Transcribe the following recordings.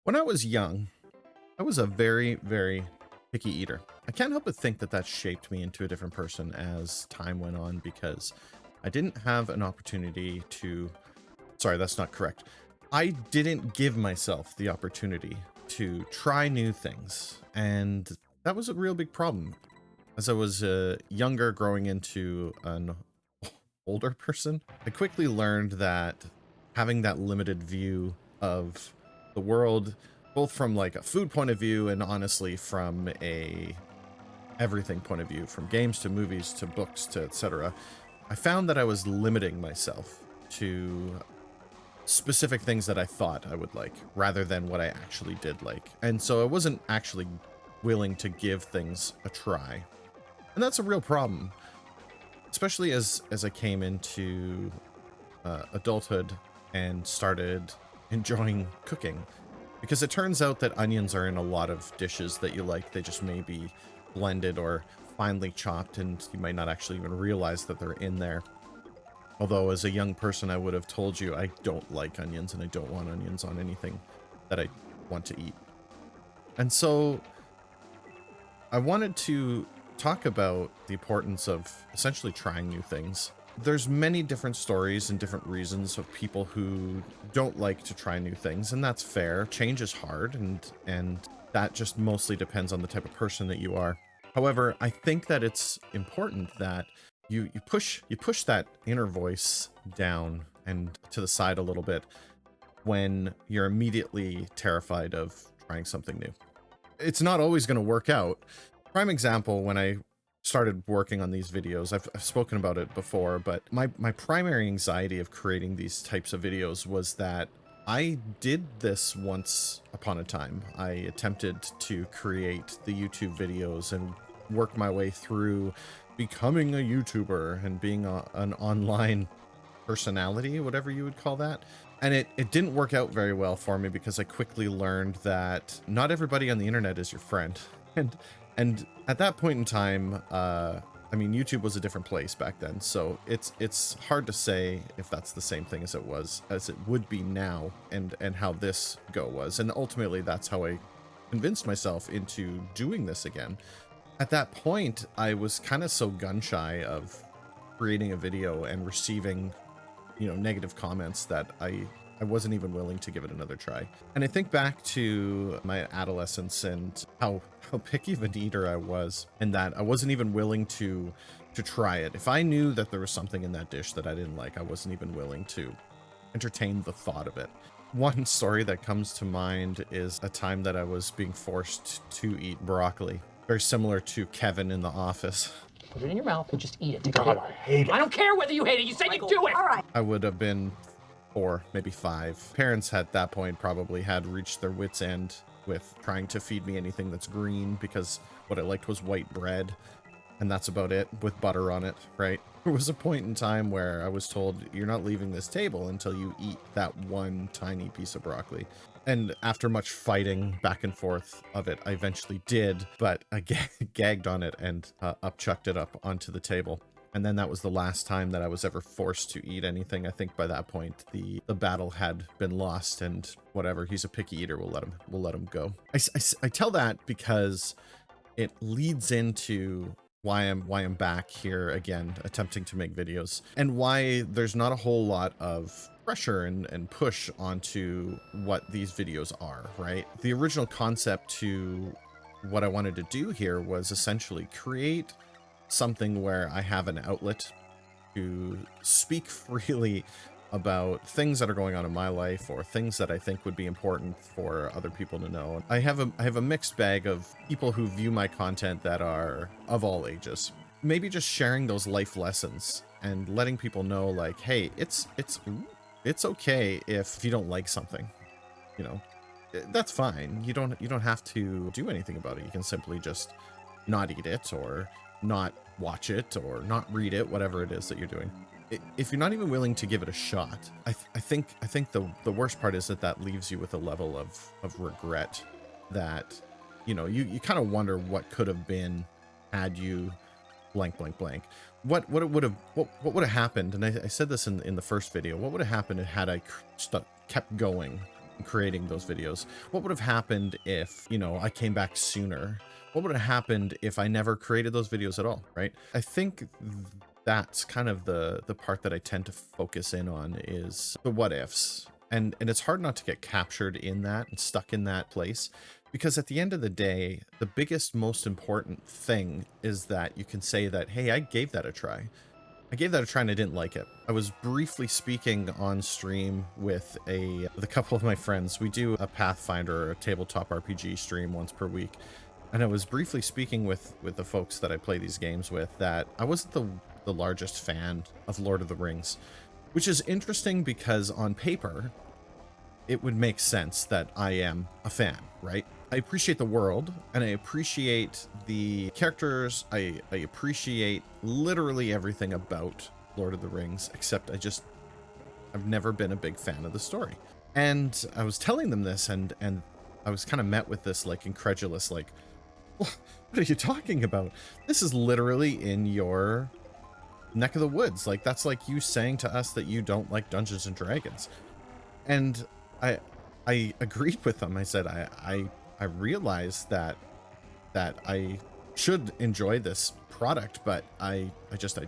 When I was young, I was a very, very picky eater. I can't help but think that that shaped me into a different person as time went on because I didn't have an opportunity to. Sorry, that's not correct. I didn't give myself the opportunity to try new things. And that was a real big problem. As I was younger, growing into an older person, I quickly learned that having that limited view of the world, both from like a food point of view and honestly from a everything point of view, from games to movies to books to etc., I found that I was limiting myself to specific things that I thought I would like rather than what I actually did like. And so I wasn't actually willing to give things a try. And that's a real problem, especially as I came into adulthood and started enjoying cooking, because it turns out that onions are in a lot of dishes that you like. They just may be blended or finely chopped, and you might not actually even realize that they're in there. Although as a young person, I would have told you I don't like onions and I don't want onions on anything that I want to eat. And so I wanted to talk about the importance of essentially trying new things. There's many different stories and different reasons of people who don't like to try new things, and that's fair. Change is hard, and that just mostly depends on the type of person that you are. However, I think that it's important that you push that inner voice down and to the side a little bit when you're immediately terrified of trying something new. It's not always going to work out. Prime example, when I started working on these videos, I've spoken about it before, but my primary anxiety of creating these types of videos was that I did this once upon a time. I attempted to create the YouTube videos and work my way through becoming a YouTuber and being an online personality, whatever you would call that. And it didn't work out very well for me because I quickly learned that not everybody on the internet is your friend. And at that point in time, I mean, YouTube was a different place back then, so it's hard to say if that's the same thing as it would be now, and how this go was. And ultimately, that's how I convinced myself into doing this again. At that point, I was kind of so gun shy of creating a video and receiving, negative comments that I wasn't even willing to give it another try. And I think back to my adolescence and how picky of an eater I was, and that I wasn't even willing to try it. If I knew that there was something in that dish that I didn't like, I wasn't even willing to entertain the thought of it. One story that comes to mind is a time that I was being forced to eat broccoli, very similar to Kevin in The Office. Put it in your mouth and just eat it. God, I hate it. I don't care whether you hate it. You said you do it. All right. I would have been 4, maybe 5. Parents at that point probably had reached their wits' end with trying to feed me anything that's green, because what I liked was white bread, and that's about it, with butter on it, right? There was a point in time where I was told, you're not leaving this table until you eat that one tiny piece of broccoli. And after much fighting back and forth of it, I eventually did, but I gagged on it and chucked it up onto the table. And then that was the last time that I was ever forced to eat anything. I think by that point, the battle had been lost, and whatever, he's a picky eater, we'll let him go. I tell that because it leads into why I'm back here again, attempting to make videos, and why there's not a whole lot of pressure and push onto what these videos are, right? The original concept to what I wanted to do here was essentially create something where I have an outlet to speak freely about things that are going on in my life, or things that I think would be important for other people to know. I have a mixed bag of people who view my content that are of all ages. Maybe just sharing those life lessons and letting people know, like, hey, it's okay if you don't like something, that's fine. You don't have to do anything about it. You can simply just not eat it, or not watch it, or not read it, whatever it is that you're doing. If you're not even willing to give it a shot, I think the worst part is that leaves you with a level of regret that, you kind of wonder what could have been had you blank blank blank. What would have happened, and I said this in the first video, what would have happened had I kept going creating those videos? What would have happened if, you know, I came back sooner? What would have happened if I never created those videos at all, right? I think that's kind of the part that I tend to focus in on, is the what ifs. And it's hard not to get captured in that and stuck in that place, because at the end of the day, the biggest, most important thing is that you can say that, hey, I gave that a try. I gave that a try and I didn't like it. I was briefly speaking on stream with a couple of my friends. We do a Pathfinder or a tabletop RPG stream once per week. And I was briefly speaking with the folks that I play these games with that I wasn't the largest fan of Lord of the Rings, which is interesting because on paper, it would make sense that I am a fan, right? I appreciate the world and I appreciate the characters. I appreciate literally everything about Lord of the Rings, except I've never been a big fan of the story. And I was telling them this and I was kind of met with this like incredulous, like, what are you talking about? This is literally in your neck of the woods. Like, that's like you saying to us that you don't like Dungeons and Dragons. And I agreed with them. I said, I realized that I should enjoy this product, but I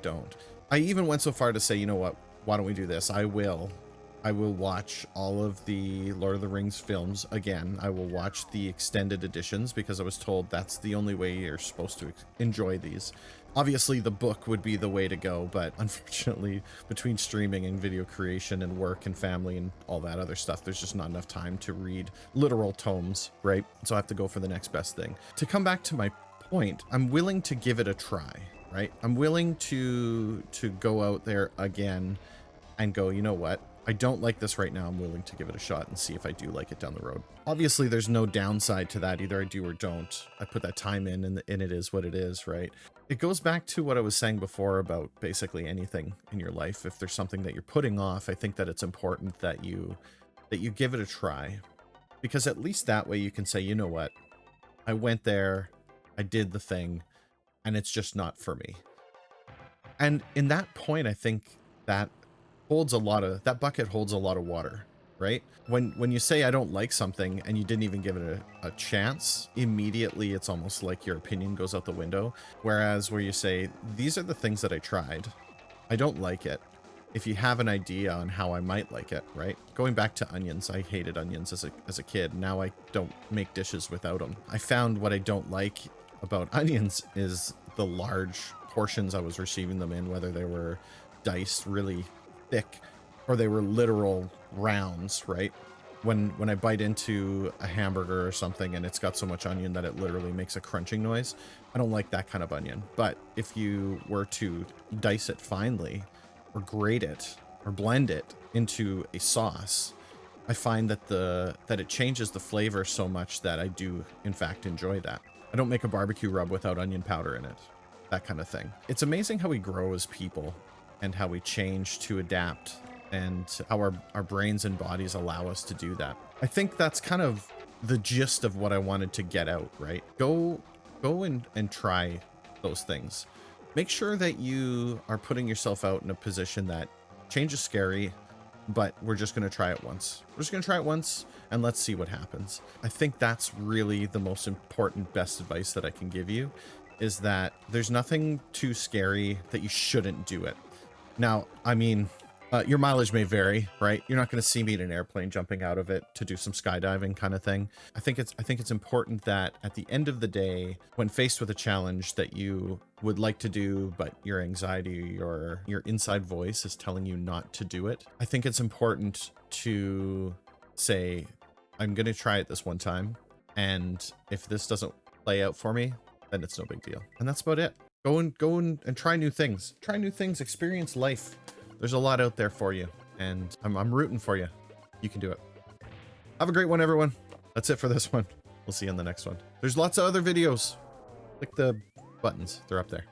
don't. I even went so far to say, you know what, why don't we do this? I will watch all of the Lord of the Rings films again. I will watch the extended editions because I was told that's the only way you're supposed to enjoy these. Obviously, the book would be the way to go, but unfortunately, between streaming and video creation and work and family and all that other stuff, there's just not enough time to read literal tomes, right? So I have to go for the next best thing. To come back to my point, I'm willing to give it a try, right? I'm willing to go out there again and go, you know what? I don't like this right now. I'm willing to give it a shot and see if I do like it down the road. Obviously, there's no downside to that. Either I do or don't. I put that time in and it is what it is, right? It goes back to what I was saying before about basically anything in your life. If there's something that you're putting off, I think that it's important that you give it a try, because at least that way you can say, you know what? I went there, I did the thing, and it's just not for me. And in that point, I think that that bucket holds a lot of water, right? When you say I don't like something and you didn't even give it a chance, immediately it's almost like your opinion goes out the window. Whereas where you say, these are the things that I tried, I don't like it. If you have an idea on how I might like it, right? Going back to onions, I hated onions as a kid. Now I don't make dishes without them. I found what I don't like about onions is the large portions I was receiving them in, whether they were diced really thick or they were literal rounds, right? When I bite into a hamburger or something and it's got so much onion that it literally makes a crunching noise, I don't like that kind of onion. But if you were to dice it finely or grate it or blend it into a sauce, I find that it changes the flavor so much that I do in fact enjoy that. I don't make a barbecue rub without onion powder in it, that kind of thing. It's amazing how we grow as people and how we change to adapt, and how our brains and bodies allow us to do that. I think that's kind of the gist of what I wanted to get out, right? Go and try those things. Make sure that you are putting yourself out in a position that change is scary, but we're just going to try it once. We're just going to try it once and let's see what happens. I think that's really the most important, best advice that I can give you, is that there's nothing too scary that you shouldn't do it. Now, I mean, your mileage may vary, right? You're not going to see me in an airplane jumping out of it to do some skydiving kind of thing. I think it's important that at the end of the day, when faced with a challenge that you would like to do, but your anxiety or your inside voice is telling you not to do it, I think it's important to say, I'm going to try it this one time. And if this doesn't play out for me, then it's no big deal. And that's about it. Go and try new things. Try new things, experience life. There's a lot out there for you, and I'm rooting for you. You can do it. Have a great one, everyone. That's it for this one. We'll see you in the next one. There's lots of other videos. Click the buttons. They're up there.